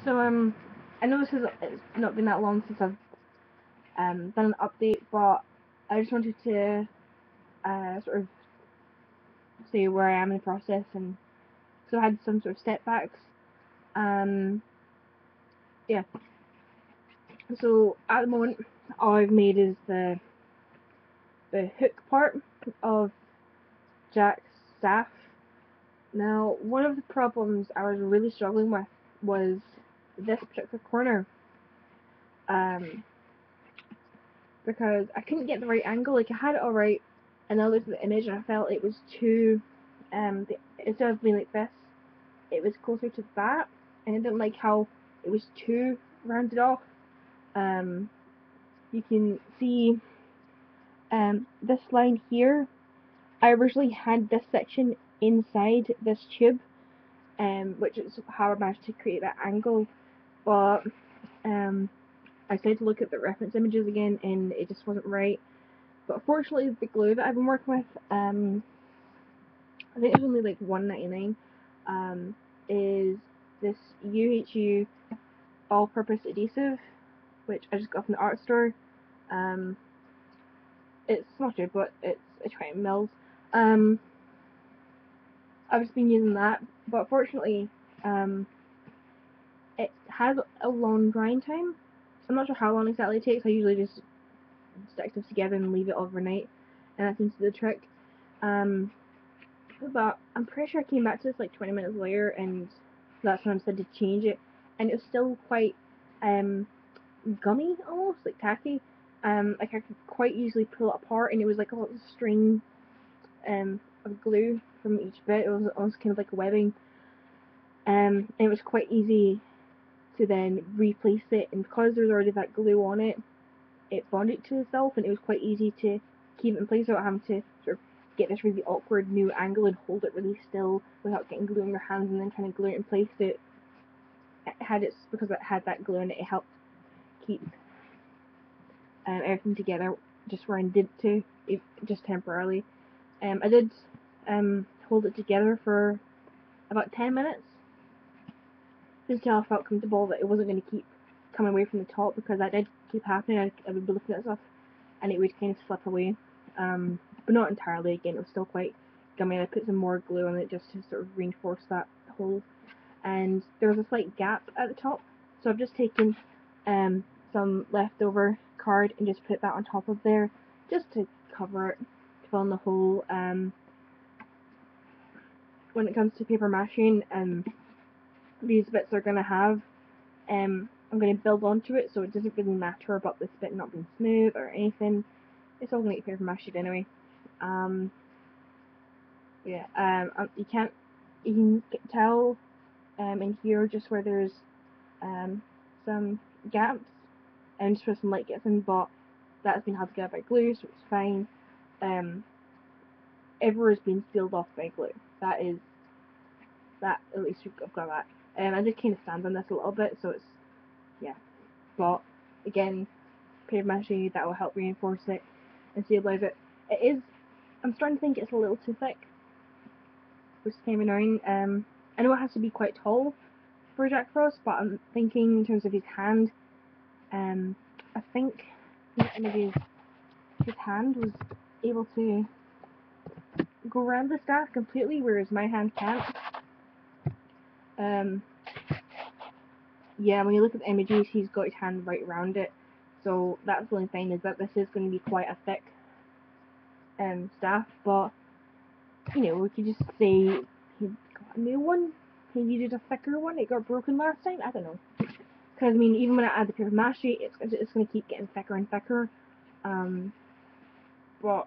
So I know it's not been that long since I've done an update, but I just wanted to sort of say where I am in the process, and so I had some sort of setbacks. Um, yeah. So at the moment, all I've made is the hook part of Jack's staff. Now, one of the problems I was really struggling with was this particular corner. Um, because I couldn't get the right angle. Like, I had it alright, and I looked at the image and I felt it was too, instead of being like this, it was closer to that, and I didn't like how it was too rounded off. Um, you can see this line here. I originally had this section inside this tube, which is how I managed to create that angle, but I tried to look at the reference images again, and it just wasn't right. But fortunately, the glue that I've been working with, I think it's only like $1.99, is this UHU all-purpose adhesive, which I just got from the art store. Um, it's not good, but it's a 20 mils. I've just been using that, but fortunately, it has a long drying time. I'm not sure how long exactly it takes. I usually just stick stuff together and leave it overnight, and that seems to be the trick. Um, But I'm pretty sure I came back to this like 20 minutes later, and that's when I said to change it, and it was still quite um gummy, almost like tacky. Like I could quite easily pull it apart, and it was like a little string of glue from each bit. It was almost kind of like a webbing, and it was quite easy to then replace it. And because there's already that glue on it, it bonded to itself, and it was quite easy to keep it in place without having to sort of get this really awkward new angle and hold it really still without getting glue in your hands and then trying to glue it in place. It had its because it had that glue in it, it helped keep everything together just where I needed to, just temporarily. I did hold it together for about 10 minutes until I felt comfortable that it wasn't going to keep coming away from the top, because that did keep happening. I would be looking at stuff and it would kind of slip away, but not entirely. Again, it was still quite gummy. I put some more glue on it just to sort of reinforce that hole, and there was a slight gap at the top, so I've just taken some leftover card and just put that on top of there just to cover it, to fill in the hole. When it comes to paper mashing, these bits are going to have I'm going to build onto it, so it doesn't really matter about this bit not being smooth or anything. It's all going to get paper mashed anyway. Yeah, you can tell in here just where there's some gaps, and just where some light gets in, but that's been held together by glue, so it's fine. Everywhere has been sealed off by glue. That, at least I've got that. I did kind of stand on this a little bit, so it's, yeah. But again, paper mache, that will help reinforce it and stabilize it. I'm starting to think it's a little too thick, which is kind of annoying. I know it has to be quite tall for Jack Frost, but I'm thinking in terms of his hand. I think maybe his hand was able to go around the staff completely, whereas my hand can't. Yeah, when you look at the images, he's got his hand right around it. So that's the only thing, is that this is going to be quite a thick staff, but we could just say he got a new one. He needed a thicker one. It got broken last time. I don't know. Because I mean, even when I add the paper mache, it's going to keep getting thicker and thicker. But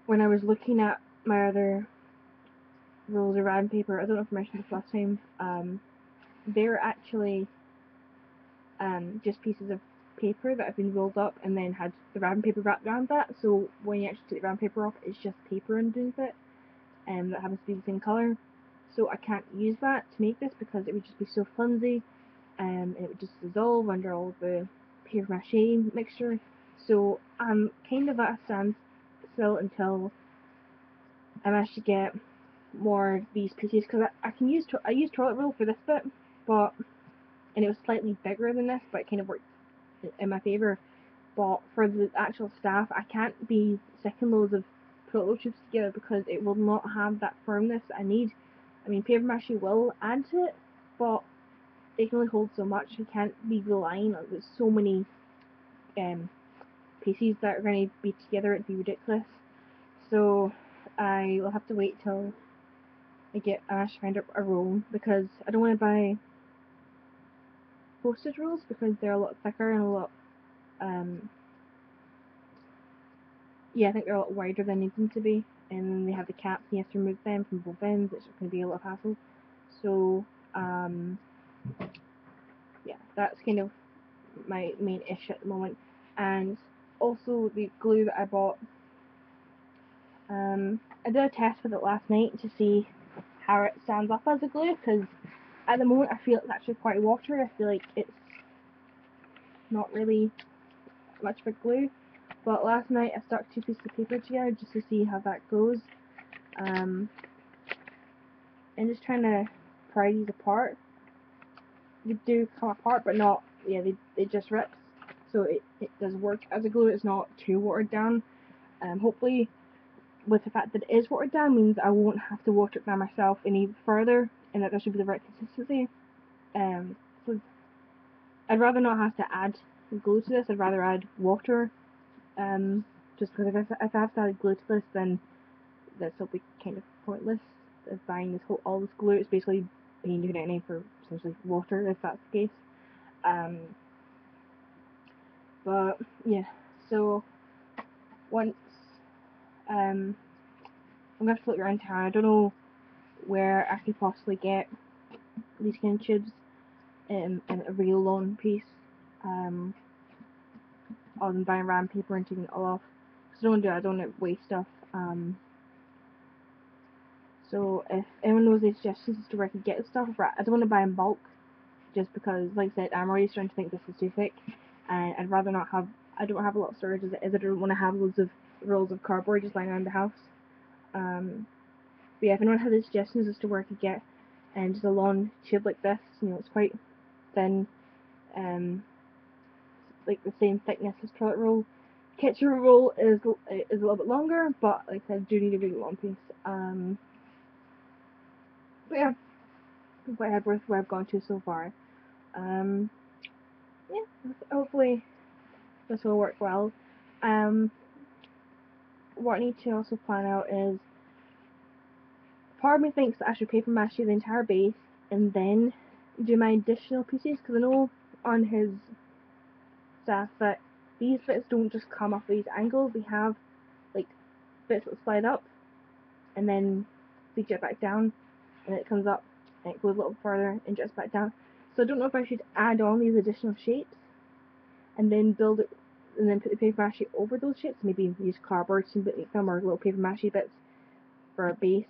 when I was looking at my other rolls of wrapping paper, I don't know if I mentioned this last time. They're actually just pieces of paper that have been rolled up and then had the wrapping paper wrapped around that. So when you actually take the wrapping paper off, it's just paper underneath it, that happens to be the same colour. So I can't use that to make this because it would just be so flimsy, and it would just dissolve under all the paper mache mixture. So I'm kind of at a standstill until I manage to get more of these pieces because I can use I used toilet roll for this bit, but and it was slightly bigger than this, but it kind of worked in my favour. But for the actual staff, I can't be sticking loads of toilet roll tubes together because it will not have that firmness I need. I mean, paper mache will add to it, but it can only hold so much. You can't be relying on there's so many pieces that are going to be together. It'd be ridiculous. So I will have to wait till I actually find a roll because I don't want to buy postage rolls because they're a lot thicker and a lot I think they're a lot wider than they need them to be, and then they have the caps and you have to remove them from both ends, which is going to be a lot of hassle. So yeah, that's kind of my main issue at the moment. And also the glue that I bought, I did a test with it last night to see how it stands up as a glue, because at the moment I feel it's actually quite watery. I feel like it's not really much of a glue, but last night I stuck 2 pieces of paper together just to see how that goes, and just trying to pry these apart. They do come apart, but not, they just rip, so it does work as a glue. It's not too watered down. Hopefully with the fact that it is watered down means I won't have to water it down myself any further, and that there should be the right consistency. So I'd rather not have to add glue to this. I'd rather add water, just because if I have to add glue to this, then this will be kind of pointless. Of buying all this glue, it's basically paying $2.99 for essentially water, if that's the case. But yeah, so once I'm gonna have to look around town. I don't know where I could possibly get these kind of tubes in a real long piece, other than buying ram paper and taking it all off. Because I don't want to waste stuff. So if anyone knows any suggestions as to where I could get the stuff, I don't want to buy in bulk, just because, like I said, I'm already starting to think this is too thick, and I'd rather not have. I don't have a lot of storage as it is. I don't want to have loads of rolls of cardboard just lying around the house. But yeah, if anyone has any suggestions as to where I could get just a long tube like this, it's quite thin, like the same thickness as toilet roll. Kitchen roll is a little bit longer, but like I said, I do need a really long piece. But yeah, I'm quite happy with where I've gone to so far. Yeah, hopefully this will work well. What I need to also plan out is, part of me thinks that I should paper mache the entire base and then do my additional pieces, because I know on his staff that these bits don't just come off these angles. They have like bits that slide up and then they jet back down, and it comes up and it goes a little further and jets back down. So I don't know if I should add on these additional shapes and then build it, and then put the paper mache over those shapes. Maybe use cardboard to make them, or little paper mache bits for a base,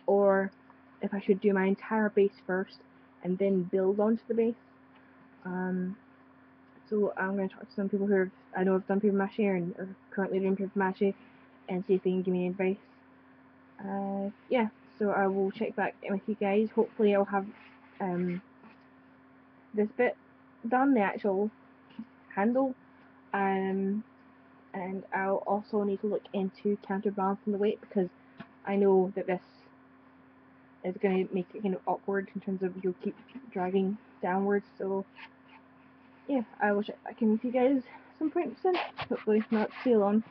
or if I should do my entire base first and then build onto the base. So I'm going to talk to some people who I know have done paper mache and are currently doing paper mache, and see if they can give me advice. Yeah, so I will check back in with you guys. Hopefully I'll have this bit done, the actual handle, and I'll also need to look into counterbalancing the weight, because I know that this is going to make it kind of awkward in terms of you'll keep dragging downwards. So yeah, I will check back in with you guys some point soon. Hopefully not too long.